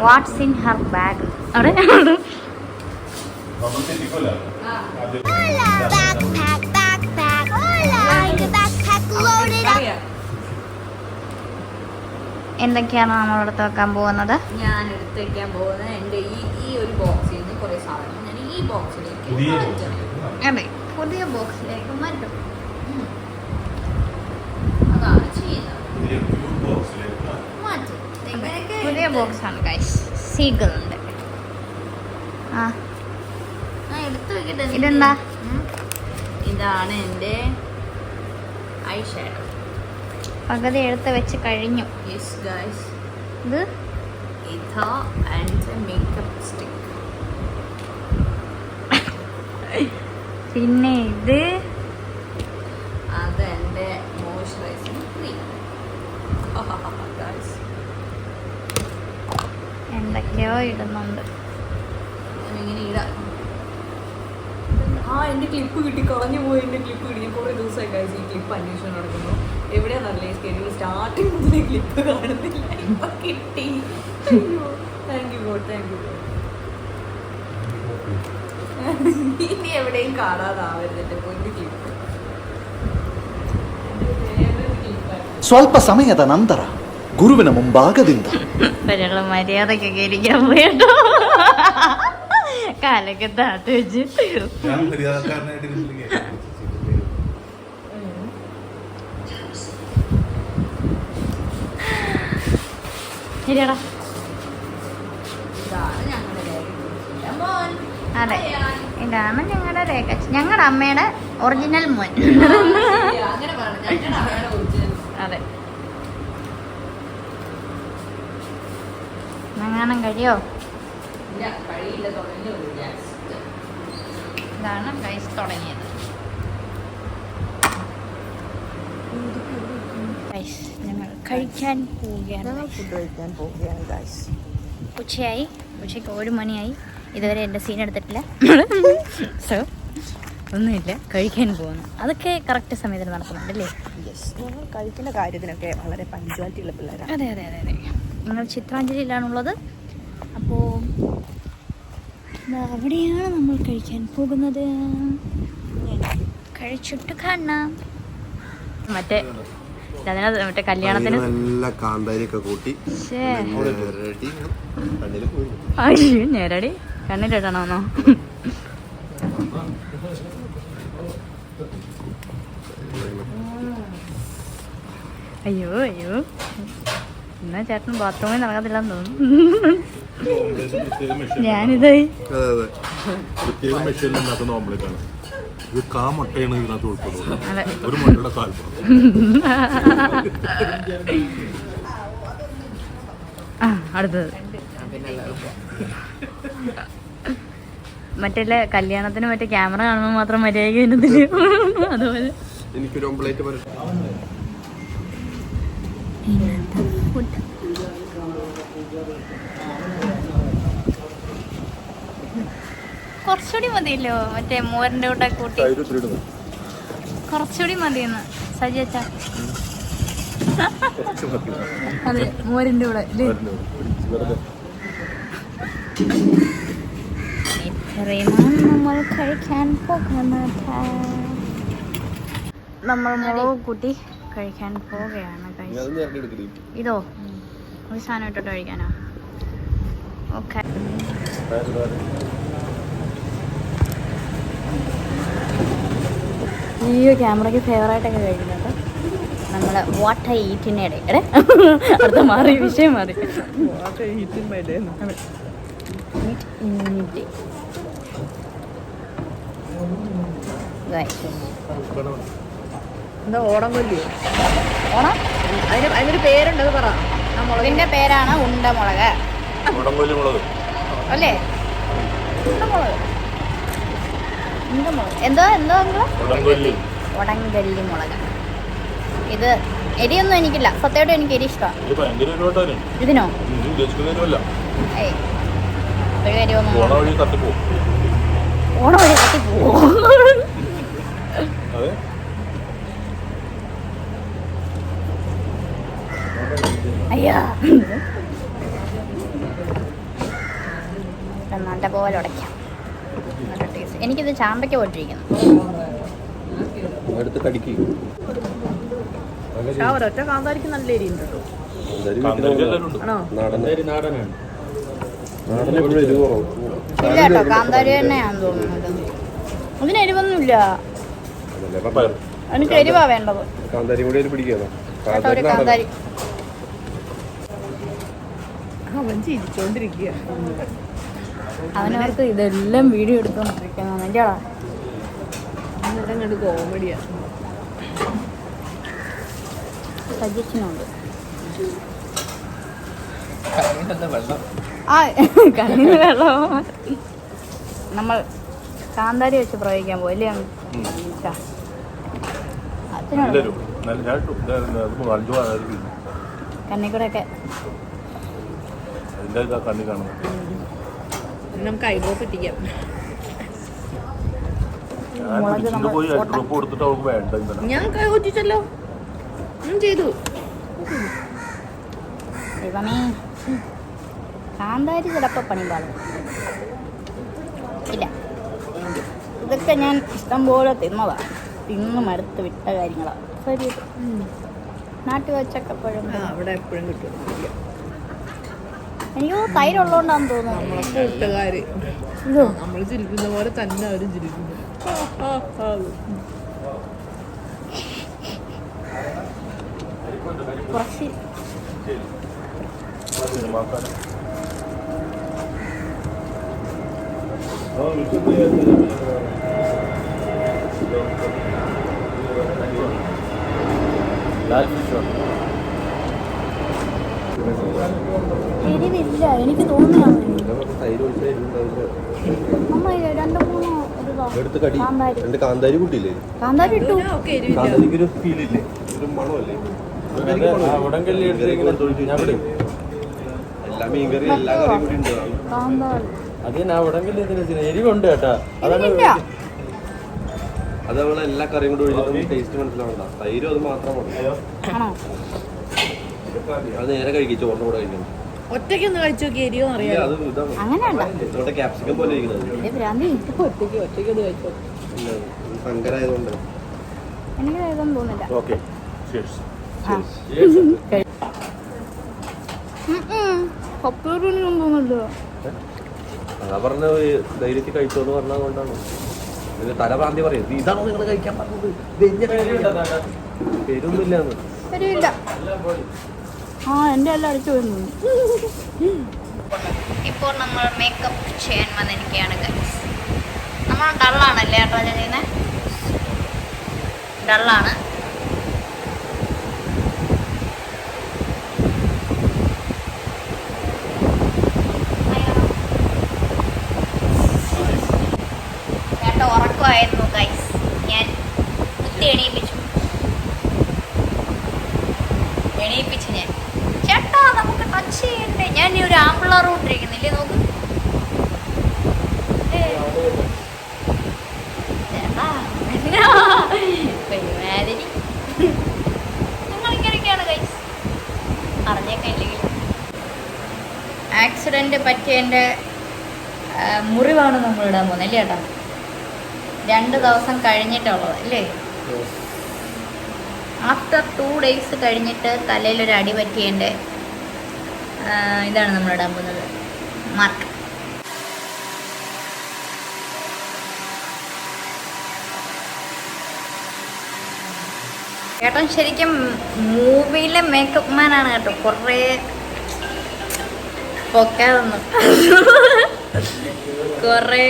What's in her bag? അവിടെ എന്തൊക്കെയാണ് നമ്മൾ എടുത്ത് വെക്കാൻ പോകുന്നത്? ഞാൻ എടുത്ത് വെക്കാൻ പോകുന്നത് എൻ്റെ ഈ ഒരു ബോക്സിൽ നിന്ന് കുറേ സാധനം ഞാൻ ഈ ബോക്സിലേക്ക് അതെ, പുതിയ ബോക്സിലേക്ക് മാറ്റും. അതാണ് ചെയ്യുന്നത്. പുതിയ ബോക്സാണ് ഗൈസ്. സീഗൾ ഉണ്ട്. ആ എടുത്ത് വെക്കട്ടെ. ഇതെന്താ? ഇതാണ് എൻ്റെ ഐ ഷാഡോ. പകുതി എടുത്ത് വെച്ച് കഴിഞ്ഞു. യെസ് ഗൈസ്, ഇത് ഇതാ എൻ്റെ മേക്കപ്പ് സ്റ്റിക്ക്. പിന്നെ ഇത് അതെൻ്റെ മോയ്സ്ചറൈസിങ് ക്രീം. എന്തൊക്കെയോ ഇടുന്നുണ്ട്. എങ്ങനെ ഇടാം? എൻ്റെ ക്ലിപ്പ് കിട്ടി, കളഞ്ഞു പോയി. എൻ്റെ ക്ലിപ്പ് കിട്ടി. ഞാൻ കുറേ ദിവസമായി ഗൈസ് ഈ ക്ലിപ്പ് അന്വേഷണം നടക്കുന്നു. എവിടെയാണെന്നറിയില്ല, ഈ സ്കെഡ്യൂൾ സ്റ്റാർട്ടിങ് മുതലേ ക്ലിപ്പ് കാണുന്നില്ല. ഇപ്പം കിട്ടി. അയ്യോ, thank you God, thank you God. ഇനി എവിടെയും കാണാതാവരുത് എൻ്റെ പൊന്നു ക്ലിപ്പ്. ಸ್ವಲ್ಪ ಸಮಯದ ನಂತರ ಗುರುವಿನ ಮುಂಭಾಗದಿಂದ ഒരാള് മര്യാദക്കൊക്കെ ഇരിക്കാൻ പോയിട്ടോ. കാലൊക്കെ താത്ത് വെച്ച് ശരിയാടാ. അതെ, ഇതാണ് ഞങ്ങളുടെ രേഖ, ഞങ്ങളുടെ അമ്മയുടെ ഒറിജിനൽ മോൻ. അതെ, മങ്ങാനം കഴിയോ? ഇതാണ് ഗൈസ് തുടങ്ങിയത്. ഞങ്ങൾ കഴിക്കാൻ പോവുകയാണ്. ഫുഡ് കഴിക്കാൻ പോവുകയാണ് ഗൈസ്. ഉച്ചയായി, ഉച്ചയ്ക്ക് 1 മണിയായി. ഇതുവരെ എൻ്റെ സീൻ എടുത്തിട്ടില്ല. സോ ഒന്നുമില്ല, കഴിക്കാൻ പോകുന്നു. അതൊക്കെ കറക്റ്റ് സമയത്തിന് നടക്കുന്നുണ്ടല്ലേ? യെസ്, ഞങ്ങൾ കഴിക്കുന്ന കാര്യത്തിനൊക്കെ വളരെ പഞ്ച്വാലിറ്റി ഉള്ള പിള്ളേരാണ്. അതെ അതെ അതെ അതെ. നിങ്ങൾ ചിത്രാഞ്ജലിയിലാണുള്ളത്. അപ്പോൾ അവിടെയാണ് നമ്മൾ കഴിക്കാൻ പോകുന്നത്. കഴിച്ചിട്ട് കാണാം. മറ്റേ മറ്റേ കല്യാണത്തിന് നല്ല കാന്താരിയൊക്കെ കൂട്ടി അയ്യോ നേരടി കണ്ണിലിടണമെന്നോ? അയ്യോ അയ്യോ, എന്നാ ചേട്ടൻ ബാത്റൂമിൽ നടക്കത്തില്ലെന്ന് തോന്നുന്നു. ഞാനിതായി ഒരു മുട്ടയുടെ കാൽപ്പം. അടുത്തത് മറ്റേ കല്യാണത്തിന് മറ്റേ ക്യാമറ കാണുമ്പോൾ മാത്രം മര്യാദ കഴിഞ്ഞതില്ല. അതുപോലെ എനിക്കൊരു ഓംപ്ലേറ്റ് പറയട്ടെ. കുറച്ചുകൂടി മതിയല്ലോ, മറ്റേ മോരിന്റെ കൂടെ കൂട്ടി കുറച്ചുകൂടി മതിയെന്ന് സജി വെച്ചാ. അതെ, മോരിന്റെ കൂടെ ഇത്രയുമാണ് നമ്മൾ കഴിക്കാൻ പോകുന്നത്. നമ്മൾ മുളക് കൂട്ടി കഴിക്കാൻ പോവുകയാണ്. ഇതോ ഒരു സാധനം ഇട്ടിട്ട് കഴിക്കാനോ? ഓക്കെ. ഈ ക്യാമറയ്ക്ക് ഫേവറായിട്ടൊക്കെ കഴിക്കുന്നുണ്ട്. നമ്മൾ വാട്ട് ഐ ഈറ്റിനിടെ അടുത്ത മാറി, വിഷയം മാറി. എന്താ ഓണം കൊല്ലി? ഓണം അതിനൊരു പേരുണ്ട്, പറ. ആ മുളകിന്റെ പേരാണ് ഉണ്ടമുളക് അല്ലേ? ഉണ്ടമുളക്, ഉണ്ടമുളക് എന്തോ എന്തോ ഉടങ്കല്ലി മുളക്. ഇത് എരിയൊന്നും എനിക്കില്ല, സത്യമായിട്ടും എനിക്ക് എരി ഇഷ്ടമാണ്. ഇതിനോ? ഏയ് ഒരു കാര്യമൊന്നും ഓണം വഴി തട്ടിപ്പോവും. അയ്യാ നല്ല പോലെ ഉടയ്ക്കാം. നല്ല ടേസ്റ്റ്. എനിക്കിത് ചാമ്പയ്ക്ക പോട്ടിരിക്കുന്നു. അടുത്ത് കടിക്ക്. ഒറ്റ കാന്താരിക്ക് നല്ല എരിയുണ്ട് കേട്ടോ. ആണോ? ഇല്ല കേട്ടോ, കാന്താരി തന്നെയാണെന്ന് തോന്നുന്നത്. അതിന് എരിവൊന്നുമില്ല. എനിക്ക് എരിവാ വേണ്ടത്. കാന്താരി കൂടി പിടിക്കാനോ? കേട്ടോ, ഒരു കാന്താരി. അവൻ ചിരിച്ചോണ്ടിരിക്കുക. അവനവർക്ക് ഇതെല്ലാം വീഡിയോ എടുത്തോണ്ടിരിക്കുന്നു. എന്റെയാടാ അതെല്ലാം കണ്ട് കോമഡിയാ. സജഷനുണ്ട്. ആ കണ്ണിന് വെള്ളം. നമ്മൾ കാന്താരി വെച്ച് പ്രയോഗിക്കാൻ പോയി അല്ലേ? കണ്ണിക്കൂടെയൊക്കെ നമുക്ക് ഐബ്രോ പറ്റിക്കാം. ഞാൻ കൈ കൊച്ചിച്ചല്ലോ. ഞാൻ ചെയ്തു. ദൈവമേ, കാന്താരി ചിലപ്പോൾ പണി പാടും. ഇല്ല, ഇതൊക്കെ ഞാൻ ഇഷ്ടം പോലെ തിന്നതാ. തിന്ന് മടുത്ത് വിട്ട കാര്യങ്ങളാ. ശരി, നാട്ടിൽ വെച്ചൊക്കെ എപ്പോഴും അവിടെ എപ്പോഴും കിട്ടും. എനിക്ക് തൈരുള്ളതുകൊണ്ടാന്ന് തോന്നുന്നു. നമ്മളെ കൂട്ടുകാര് ഇതോ നമ്മൾ ചിരിക്കുന്ന പോലെ തന്നെ അവരും ചിരിക്കുന്നു. കുറച്ച് എരിവില്ല, എനിക്ക് തോന്നിയാണ്. അമ്മ 2-3 എടുത്ത് കടി. രണ്ട് കാന്താരി കൂട്ടിയില്ലേ? കാന്താരി ഇട്ടു. കാന്താരിക്ക് ഒരു ഫീലില്ലേ? ഒരു മണമല്ലേ? എല്ലാ മീൻകറി എല്ലാ കറിയും കൂടി ഉണ്ട്. കാന്താരി എരിവുണ്ട് കേട്ടാ. എരിവില്ല. അത് നമ്മളെ എല്ലാ കറിയും കൂടി ഒഴിച്ചിട്ട് ടേസ്റ്റ് മനസ്സിലാവണ്ട. തൈരും അത് മാത്രമാണ്. ആണോ? അത് നേരെ കഴിക്കും, ചോറിന്റെ കൂടെ കഴിക്കണം. ഒറ്റയ്ക്കൊന്ന് കഴിച്ചു നോക്കി എരിയോ അറിയാം. അത് ഇതാണ് അങ്ങനെയല്ല, നമ്മുടെ ക്യാപ്സിക്കം പോലെ ഇരിക്കുന്നത്. ഭ്രാന്തി. ഒറ്റയ്ക്കൊന്ന് കഴിച്ചു. സങ്കരായതുകൊണ്ട് എനിക്ക് ഇതൊന്നും തോന്നില്ല. ഓക്കെ, പപ്പൂരിനൊന്നും തോന്നില്ല. അതാ പറഞ്ഞ ധൈര്യത്തിൽ കഴിച്ചോന്ന് പറഞ്ഞത് കൊണ്ടാണ്. ഇതിന് തലഭ്രാന്തി പറയും. ഇതാണോ നിങ്ങൾ കഴിക്കാൻ പറഞ്ഞത്? പേരൊന്നുമില്ലാന്ന്. ശരിയില്ല. ആ, എൻ്റെ എല്ലാം അടിച്ചു വരുന്നു. ഇപ്പോൾ നമ്മൾ മേക്കപ്പ് ചെയ്യാൻ വന്നിരിക്കുകയാണ്. നമ്മൾ ഡള്ളാണല്ലേ ഏട്ടാ ചെയ്യുന്നത്? ഡള്ളാണ്. ഏട്ടാ ഉറക്കമായിരുന്നു ഗൈസ്. ഞാൻ കുത്തി എണീപ്പിച്ചു ഞാൻ. ചേട്ടാ നമുക്ക് ടച്ച് ചെയ്യണ്ടേ? ഞാൻ ഈ ഒരു ആമ്പിളർ കൊണ്ടിരിക്കുന്നില്ലേ, നോക്ക്. ചേട്ടാ പെരുമാതിരി നിങ്ങളിങ്ങനെയൊക്കെയാണ് ഗൈസ്. അറിഞ്ഞേക്കാൻ ഇല്ലെങ്കിൽ ആക്സിഡൻറ്റ് പറ്റിയതിൻ്റെ മുറിവാണ് നമ്മൾ ഇടാൻ പോകുന്നത് അല്ലേ ചേട്ടാ? 2 ദിവസം കഴിഞ്ഞിട്ടുള്ളത് അല്ലേ? ആഫ്റ്റർ 2 days കഴിഞ്ഞിട്ട് തലയിലൊരു അടി പറ്റിയതിൻ്റെ ഇതാണ് നമ്മൾ ഇടാൻ പോകുന്നത്, മാർക്ക്. ചേട്ടൻ ശരിക്കും മൂവിയിലെ മേക്കപ്പ് മാനാണ് കേട്ടോ. കുറേ പൊക്കാതൊന്നും കുറേ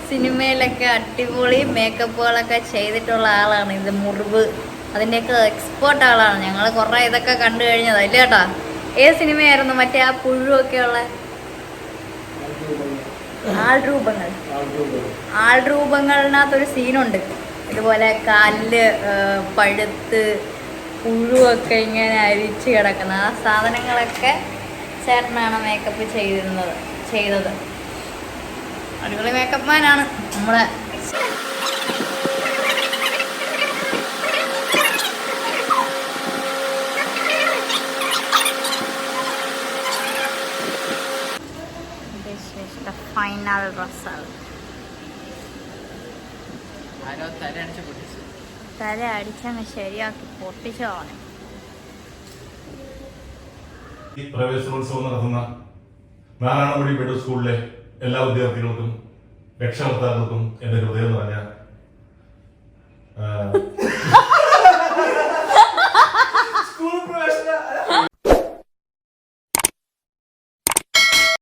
സിനിമയിലൊക്കെ അടിപൊളി മേക്കപ്പുകളൊക്കെ ചെയ്തിട്ടുള്ള ആളാണ്. ഇത് മുറിവ് അതിൻ്റെയൊക്കെ എക്സ്പേർട്ട് ആളാണ്. ഞങ്ങൾ കുറേ ഇതൊക്കെ കണ്ടു കഴിഞ്ഞതാണ് ഇല്ല ചേട്ടാ? ഏത് സിനിമയായിരുന്നു മറ്റേ ആ പുഴുവൊക്കെ ഉള്ള ആൾരൂപങ്ങളിനകത്തൊരു സീനുണ്ട് ഇതുപോലെ കാലില് പഴുത്ത് പുഴുവൊക്കെ ഇങ്ങനെ അരിച്ച് കിടക്കുന്ന ആ സാധനങ്ങളൊക്കെ ചേട്ടനാണ് മേക്കപ്പ് ചെയ്തത്. അടിപൊളി മേക്കപ്പ് മാനാണ് നമ്മളെ. Final result. തല അടിച്ചങ്ങ് ശരിയാക്കി പൊട്ടിച്ചു കളഞ്ഞു. ഈ പ്രവേശനോത്സവം നടത്തുന്ന നാരായണപുഴി മിഡിൽ സ്കൂളിലെ എല്ലാ വിദ്യാർത്ഥികൾക്കും രക്ഷകർത്താക്കൾക്കും എൻ്റെ ഹൃദയം നിറഞ്ഞ